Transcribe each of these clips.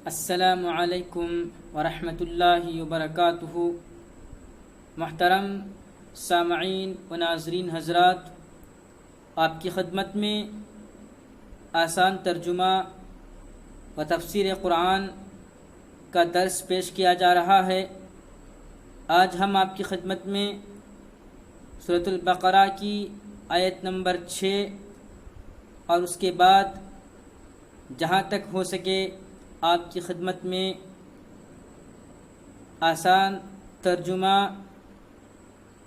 السلام علیکم ورحمۃ اللہ وبرکاتہ۔ محترم سامعین و ناظرین حضرات، آپ کی خدمت میں آسان ترجمہ و تفسیر قرآن کا درس پیش کیا جا رہا ہے۔ آج ہم آپ کی خدمت میں سورۃ البقرہ کی آیت نمبر 6 اور اس کے بعد جہاں تک ہو سکے آپ کی خدمت میں آسان ترجمہ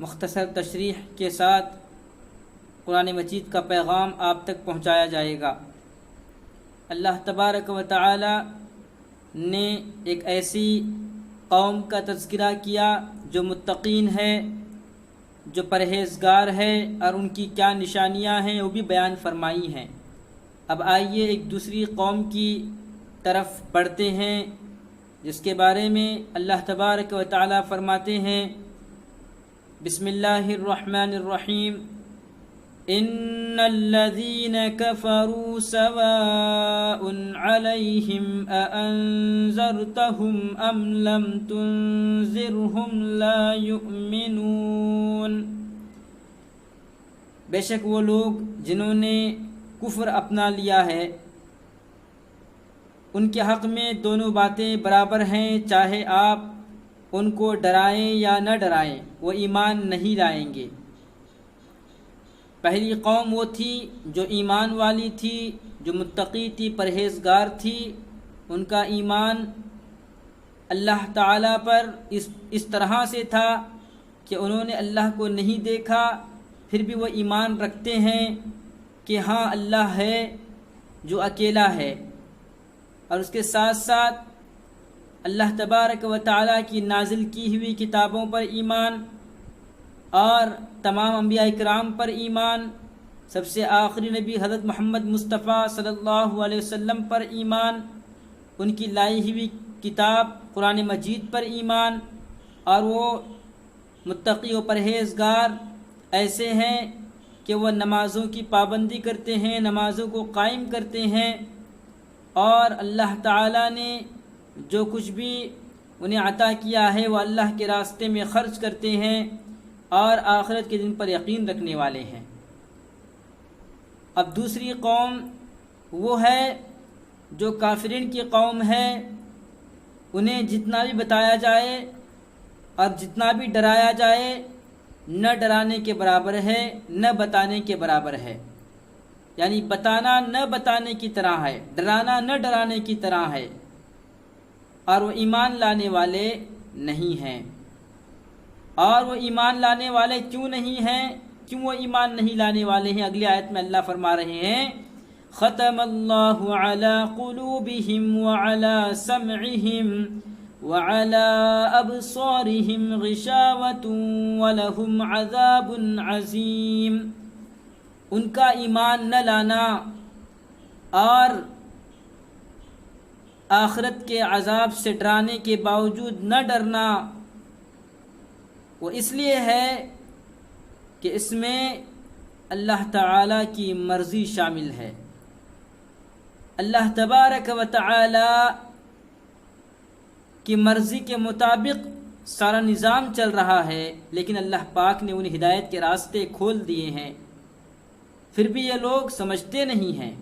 مختصر تشریح کے ساتھ قرآن مجید کا پیغام آپ تک پہنچایا جائے گا۔ اللہ تبارک و تعالی نے ایک ایسی قوم کا تذکرہ کیا جو متقین ہے، جو پرہیزگار ہے، اور ان کی کیا نشانیاں ہیں وہ بھی بیان فرمائی ہیں۔ اب آئیے ایک دوسری قوم کی طرف بڑھتے ہیں، جس کے بارے میں اللہ تبارک و تعالی فرماتے ہیں، بسم اللہ الرحمن الرحیم، ان الذین کفروا سواء علیہم اانذرتہم ام لم تنذرہم لا یؤمنون۔ بے شک وہ لوگ جنہوں نے کفر اپنا لیا ہے، ان کے حق میں دونوں باتیں برابر ہیں، چاہے آپ ان کو ڈرائیں یا نہ ڈرائیں، وہ ایمان نہیں لائیں گے۔ پہلی قوم وہ تھی جو ایمان والی تھی، جو متقی تھی، پرہیزگار تھی۔ ان کا ایمان اللہ تعالیٰ پر اس طرح سے تھا کہ انہوں نے اللہ کو نہیں دیکھا، پھر بھی وہ ایمان رکھتے ہیں کہ ہاں اللہ ہے جو اکیلا ہے، اور اس کے ساتھ ساتھ اللہ تبارک و تعالیٰ کی نازل کی ہوئی کتابوں پر ایمان، اور تمام انبیاء کرام پر ایمان، سب سے آخری نبی حضرت محمد مصطفیٰ صلی اللہ علیہ وسلم پر ایمان، ان کی لائی ہوئی کتاب قرآن مجید پر ایمان۔ اور وہ متقی و پرہیزگار ایسے ہیں کہ وہ نمازوں کی پابندی کرتے ہیں، نمازوں کو قائم کرتے ہیں، اور اللہ تعالیٰ نے جو کچھ بھی انہیں عطا کیا ہے وہ اللہ کے راستے میں خرچ کرتے ہیں، اور آخرت کے دن پر یقین رکھنے والے ہیں۔ اب دوسری قوم وہ ہے جو کافرین کی قوم ہے، انہیں جتنا بھی بتایا جائے اور جتنا بھی ڈرایا جائے، نہ ڈرانے کے برابر ہے، نہ بتانے کے برابر ہے۔ یعنی بتانا نہ بتانے کی طرح ہے، ڈرانا نہ ڈرانے کی طرح ہے، اور وہ ایمان لانے والے نہیں ہیں۔ اور وہ ایمان لانے والے کیوں نہیں ہیں؟ کیوں وہ ایمان نہیں لانے والے ہیں؟ اگلی آیت میں اللہ فرما رہے ہیں، ختم اللہ علی قلوبہم وعلی سمعہم وعلی ابصارہم غشاوۃ ولہم عذاب عظیم۔ ان کا ایمان نہ لانا اور آخرت کے عذاب سے ڈرانے کے باوجود نہ ڈرنا، وہ اس لیے ہے کہ اس میں اللہ تعالیٰ کی مرضی شامل ہے۔ اللہ تبارک و تعالی کی مرضی کے مطابق سارا نظام چل رہا ہے، لیکن اللہ پاک نے انہیں ہدایت کے راستے کھول دیے ہیں، پھر بھی یہ لوگ سمجھتے نہیں ہیں،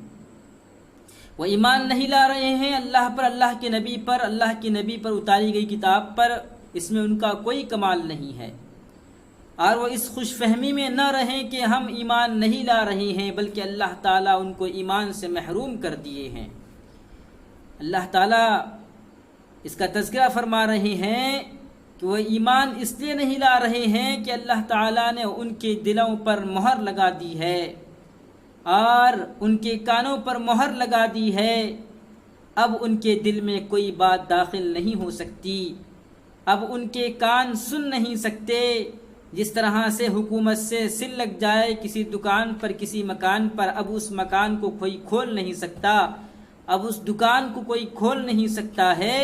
وہ ایمان نہیں لا رہے ہیں اللہ پر، اللہ کے نبی پر، اللہ کے نبی پر اتاری گئی کتاب پر۔ اس میں ان کا کوئی کمال نہیں ہے، اور وہ اس خوش فہمی میں نہ رہیں کہ ہم ایمان نہیں لا رہے ہیں، بلکہ اللہ تعالیٰ ان کو ایمان سے محروم کر دیے ہیں۔ اللہ تعالیٰ اس کا تذکرہ فرما رہے ہیں کہ وہ ایمان اس لیے نہیں لا رہے ہیں کہ اللہ تعالیٰ نے ان کے دلوں پر مہر لگا دی ہے، اور ان کے کانوں پر مہر لگا دی ہے۔ اب ان کے دل میں کوئی بات داخل نہیں ہو سکتی، اب ان کے کان سن نہیں سکتے۔ جس طرح سے حکومت سے سل لگ جائے کسی دکان پر، کسی مکان پر، اب اس مکان کو کوئی کھول نہیں سکتا، اب اس دکان کو کوئی کھول نہیں سکتا ہے،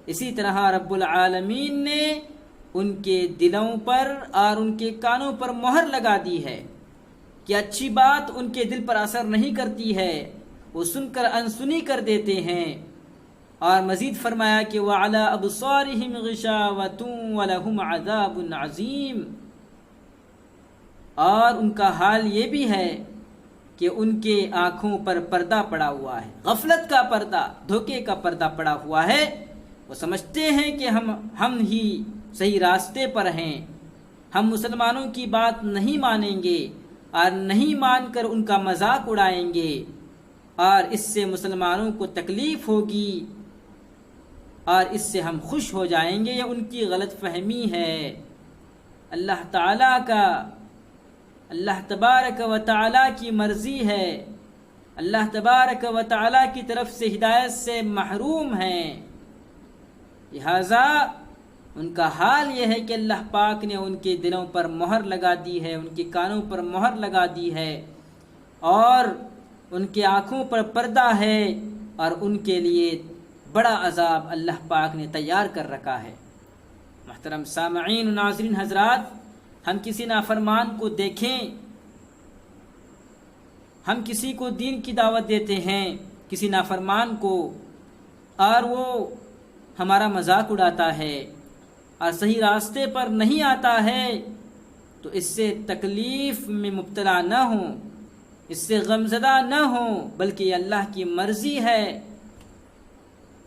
اسی طرح رب العالمین نے ان کے دلوں پر اور ان کے کانوں پر مہر لگا دی ہے کہ اچھی بات ان کے دل پر اثر نہیں کرتی ہے، وہ سن کر انسنی کر دیتے ہیں، اور مزید فرمایا کہ وَعَلَىٰ أَبْصَارِهِمْ غِشَاوَةٌ وَلَهُمْ عَذَابٌ عَظِيمٌ، اور ان کا حال یہ بھی ہے کہ ان کے آنکھوں پر پردہ پڑا ہوا ہے، غفلت کا پردہ، دھوکے کا پردہ پڑا ہوا ہے۔ وہ سمجھتے ہیں کہ ہم ہی صحیح راستے پر ہیں، ہم مسلمانوں کی بات نہیں مانیں گے اور نہیں مان کر ان کا مذاق اڑائیں گے، اور اس سے مسلمانوں کو تکلیف ہوگی اور اس سے ہم خوش ہو جائیں گے۔ یہ ان کی غلط فہمی ہے۔ اللہ تعالیٰ کا، اللہ تبارک و تعالیٰ کی مرضی ہے، اللہ تبارک و تعالیٰ کی طرف سے ہدایت سے محروم ہیں، لہذا ان کا حال یہ ہے کہ اللہ پاک نے ان کے دلوں پر مہر لگا دی ہے، ان کے کانوں پر مہر لگا دی ہے، اور ان کے آنکھوں پر پردہ ہے، اور ان کے لیے بڑا عذاب اللہ پاک نے تیار کر رکھا ہے۔ محترم سامعین و ناظرین حضرات، ہم کسی نافرمان کو دیکھیں، ہم کسی کو دین کی دعوت دیتے ہیں، کسی نافرمان کو، اور وہ ہمارا مذاق اڑاتا ہے اور صحیح راستے پر نہیں آتا ہے، تو اس سے تکلیف میں مبتلا نہ ہوں، اس سے غمزدہ نہ ہوں، بلکہ یہ اللہ کی مرضی ہے،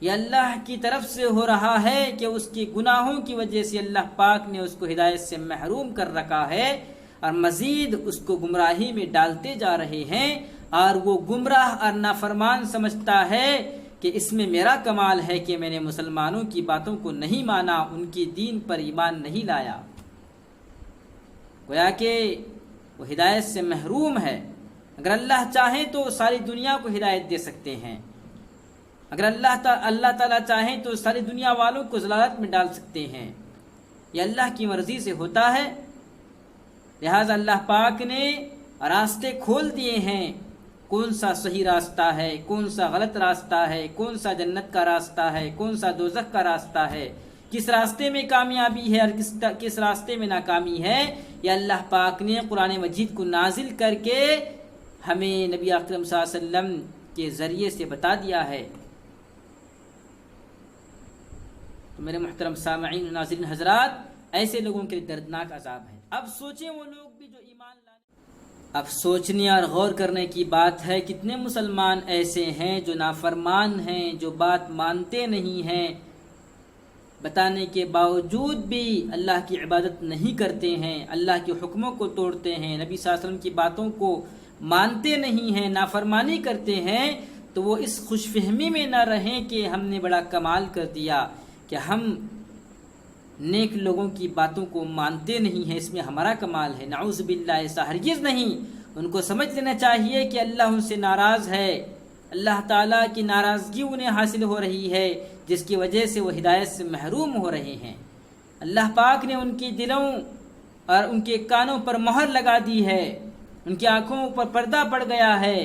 یہ اللہ کی طرف سے ہو رہا ہے کہ اس کے گناہوں کی وجہ سے اللہ پاک نے اس کو ہدایت سے محروم کر رکھا ہے، اور مزید اس کو گمراہی میں ڈالتے جا رہے ہیں، اور وہ گمراہ اور نافرمان سمجھتا ہے کہ اس میں میرا کمال ہے کہ میں نے مسلمانوں کی باتوں کو نہیں مانا، ان کی دین پر ایمان نہیں لایا، گویا کہ وہ ہدایت سے محروم ہے۔ اگر اللہ چاہیں تو ساری دنیا کو ہدایت دے سکتے ہیں، اگر اللہ تعالیٰ چاہیں تو ساری دنیا والوں کو ضلالت میں ڈال سکتے ہیں، یہ اللہ کی مرضی سے ہوتا ہے۔ لہذا اللہ پاک نے راستے کھول دیے ہیں، کون سا صحیح راستہ ہے، کون سا غلط راستہ ہے، کون سا جنت کا راستہ ہے، کون سا دوزخ کا راستہ ہے، کس راستے میں کامیابی ہے اور کس راستے میں ناکامی ہے، یہ اللہ پاک نے قرآن مجید کو نازل کر کے ہمیں نبی اکرم صلی اللہ علیہ وسلم کے ذریعے سے بتا دیا ہے۔ تو میرے محترم سامعین و ناظرین حضرات، ایسے لوگوں کے لیے دردناک عذاب ہے۔ اب سوچیں وہ لوگ بھی جو ایمان لانے، اب سوچنے اور غور کرنے کی بات ہے، کتنے مسلمان ایسے ہیں جو نافرمان ہیں، جو بات مانتے نہیں ہیں، بتانے کے باوجود بھی اللہ کی عبادت نہیں کرتے ہیں، اللہ کے حکموں کو توڑتے ہیں، نبی صلی اللہ علیہ وسلم کی باتوں کو مانتے نہیں ہیں، نافرمانی کرتے ہیں، تو وہ اس خوش فہمی میں نہ رہیں کہ ہم نے بڑا کمال کر دیا، کہ ہم نیک لوگوں کی باتوں کو مانتے نہیں ہیں، اس میں ہمارا کمال ہے۔ نعوذ باللہ، ایسا ہرگز نہیں۔ ان کو سمجھ لینا چاہیے کہ اللہ ان سے ناراض ہے، اللہ تعالیٰ کی ناراضگی انہیں حاصل ہو رہی ہے، جس کی وجہ سے وہ ہدایت سے محروم ہو رہے ہیں۔ اللہ پاک نے ان کی دلوں اور ان کے کانوں پر مہر لگا دی ہے، ان کی آنکھوں پر پردہ پڑ گیا ہے،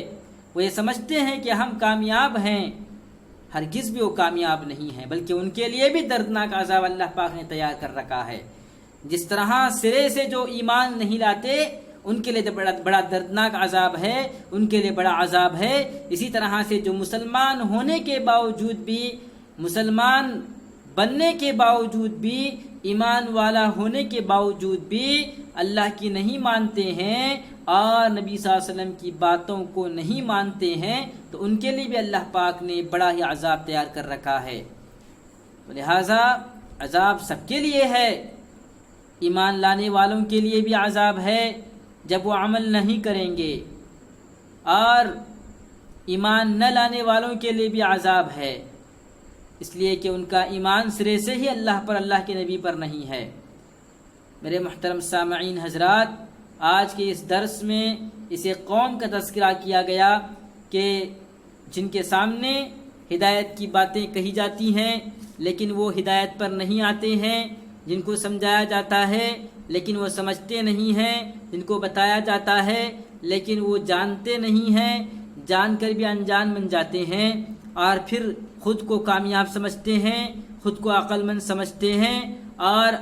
وہ یہ سمجھتے ہیں کہ ہم کامیاب ہیں، ہرگز بھی وہ کامیاب نہیں ہیں، بلکہ ان کے لیے بھی دردناک عذاب اللہ پاک نے تیار کر رکھا ہے۔ جس طرح سرے سے جو ایمان نہیں لاتے ان کے لیے بڑا دردناک عذاب ہے، ان کے لیے بڑا عذاب ہے، اسی طرح سے جو مسلمان ہونے کے باوجود بھی، مسلمان بننے کے باوجود بھی، ایمان والا ہونے کے باوجود بھی اللہ کی نہیں مانتے ہیں اور نبی صلی اللہ علیہ وسلم کی باتوں کو نہیں مانتے ہیں، تو ان کے لیے بھی اللہ پاک نے بڑا ہی عذاب تیار کر رکھا ہے۔ لہذا عذاب سب کے لیے ہے، ایمان لانے والوں کے لیے بھی عذاب ہے جب وہ عمل نہیں کریں گے، اور ایمان نہ لانے والوں کے لیے بھی عذاب ہے، اس لیے کہ ان کا ایمان سرے سے ہی اللہ پر، اللہ کے نبی پر نہیں ہے۔ میرے محترم سامعین حضرات، آج کے اس درس میں اسے قوم کا تذکرہ کیا گیا کہ جن کے سامنے ہدایت کی باتیں کہی جاتی ہیں لیکن وہ ہدایت پر نہیں آتے ہیں، جن کو سمجھایا جاتا ہے لیکن وہ سمجھتے نہیں ہیں، جن کو بتایا جاتا ہے لیکن وہ جانتے نہیں ہیں، جان کر بھی انجان بن جاتے ہیں، اور پھر خود کو کامیاب سمجھتے ہیں، خود کو عقل مند سمجھتے ہیں، اور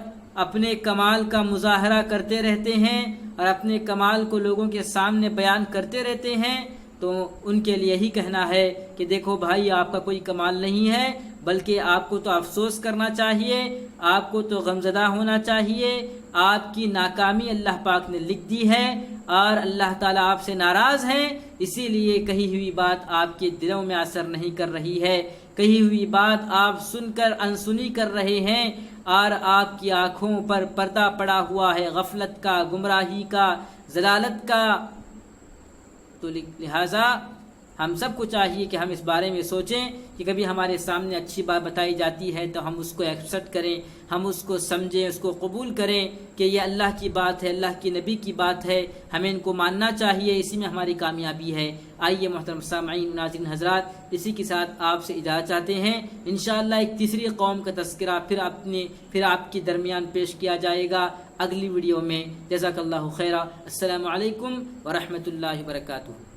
اپنے کمال کا مظاہرہ کرتے رہتے ہیں اور اپنے کمال کو لوگوں کے سامنے بیان کرتے رہتے ہیں، تو ان کے لیے یہی کہنا ہے کہ دیکھو بھائی، آپ کا کوئی کمال نہیں ہے، بلکہ آپ کو تو افسوس کرنا چاہیے، آپ کو تو غمزدہ ہونا چاہیے۔ آپ کی ناکامی اللہ پاک نے لکھ دی ہے اور اللہ تعالیٰ آپ سے ناراض ہیں، اسی لیے کہی ہوئی بات آپ کے دلوں میں اثر نہیں کر رہی ہے، کہی ہوئی بات آپ سن کر انسنی کر رہے ہیں اور آپ کی آنکھوں پر پردہ پڑا ہوا ہے غفلت کا، گمراہی کا، ضلالت کا۔ تو لہٰذا ہم سب کو چاہیے کہ ہم اس بارے میں سوچیں کہ کبھی ہمارے سامنے اچھی بات بتائی جاتی ہے تو ہم اس کو ایکسپٹ کریں، ہم اس کو سمجھیں، اس کو قبول کریں کہ یہ اللہ کی بات ہے، اللہ کی نبی کی بات ہے، ہمیں ان کو ماننا چاہیے، اسی میں ہماری کامیابی ہے۔ آئیے محترم سامعین، ناظرین حضرات، اسی کے ساتھ آپ سے اجازت چاہتے ہیں۔ انشاءاللہ ایک تیسری قوم کا تذکرہ پھر آپ کے درمیان پیش کیا جائے گا اگلی ویڈیو میں۔ جزاک اللہ خیرہ۔ السلام علیکم ورحمۃ اللہ وبرکاتہ۔